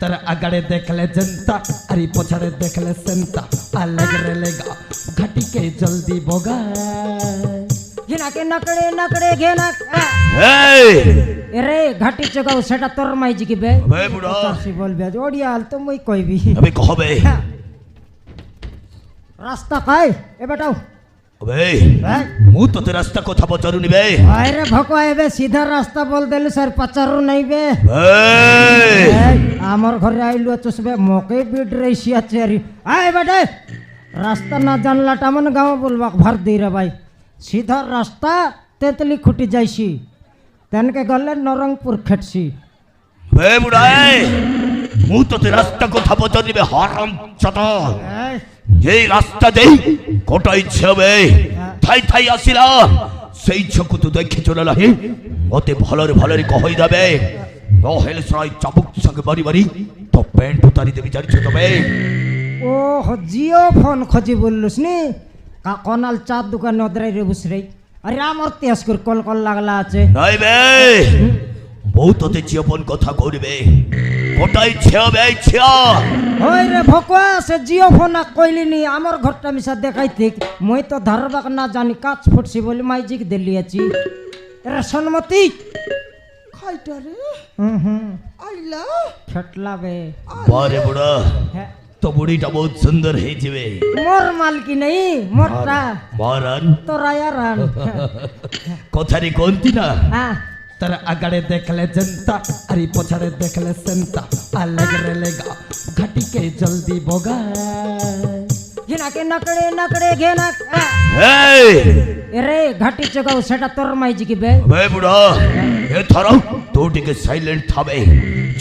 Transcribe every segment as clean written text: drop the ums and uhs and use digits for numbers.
तर आगड़े देखले जनता अरे पछाड़े देखले सेंता अलग रे लेगा घटी के जल्दी बोगा घिना के नकड़े नकड़े घेना रे घाटी चगाओ सेटा तोर माई जी की बे बे बुढ़ा सी बोल बे ओडिया हाल तो मुई कहबी अबे कहबे रास्ता काय ए बेटाओ अबे मु तो रास्ता कथा पचारुनी बे अरे भको एबे सीधा रास्ता बोल देलु सर पचारू नहीं बे आमर घर आइलु चुसबे मोके बिड रहिसिया चेरी आए बेटे रास्ता ना जानला टामन गांव बोलबा भर दे रे भाई सीधा रास्ता तेतली खुटी जाइसी तन के गले नरंगपुर खेटसी बे बुढ़ाए मु तो रास्ता कथा पचारुनी बे हराम चता ये रास्ता दे कोटा इच्छा बे थाई थाई आसिला सेई छकु तू देखे चला लाही मते भलरे कहई दबे नहेल सराय चाबुक संग बारी बारी तो पेंट उतारी देबी जानि छ तबे ओ जियो फोन खोजी बोललुस नी का कोनाल चा दुकान नदराई रे बुसरे अरे आमर तेस कर कल कल लागला আছে নাই বে বহুত তে জিওপন কথা কইবে কোটাই ছেবে ছিয়া ওই রে ভকোয়া সে জিও ফোন কইলি নি আমার ঘরটা মিছা দেখাইতে মই তো ধরবাক না জানি কাচ ফুটছি বলি মাইজিক দিলি আছি রে সনমতি খাইটা রে আইলা ফটলা বে বারে বুড়া तो बुढ़ीटा बहुत सुंदर है जीवे मोर मालकी नहीं मोटा मारन तो राया रान कोथारी कोनती ना हां तर आगड़े देखले जनता अरे पछाड़े देखले सेंता अलग रे लेगा घटी के जल्दी बोगा घिना के नकड़े नकड़े घेना रे घाटी चगाओ सेटा तोर माई जी की बे बे बुढ़ा ए थारा तो टिके साइलेंट थाबे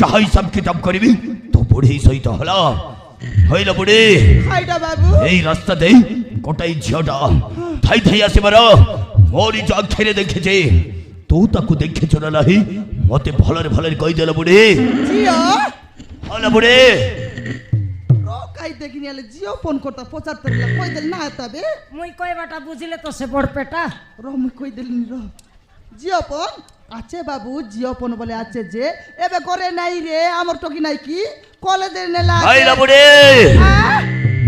चाहे सब किताब करिबी तो बुढ़ी सहित हला হইলা বুড়ি খাইটা বাবু এই রাস্তা দেই কোটাই ঝিওটা থাই থাই আসে মারা মোরি জগ খেলে দেখেছে তো তাকু দেখেছ না লাহি মতে ভলরে কই দেলা বুড়ি জিও হলা বুড়ি রকাই দেখিনি আলে জিও ফোন করতা 75 লাখ কই দেল না তবে মুই কই বাটা বুঝিলে তো সে বড় পেটা র মুই কই দেল নি র জিও ফোন আছে বাবু জিও ফোন বলে আছে যে এবে করে নাই রে আমার টকি নাই কি কলে দে নেলা আইলা বুড়ি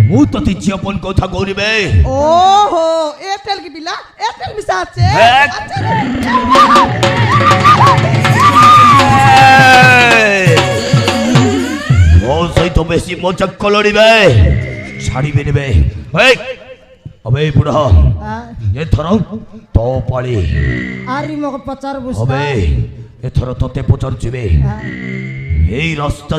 মু তো তি জিওপন কথা কইবে ওহো এয়ারটেল কি বিলা এয়ারটেল মিশা আছে আচ্ছা ও সই তো বেশি মজা কলড়িবে ছাড়িবে নেবে এই अबे बुढ़ा ये थरो तो पाली आरी मग पचार बुस्ता अबे ये थरो तो ते पचार जिबे এই রাস্তা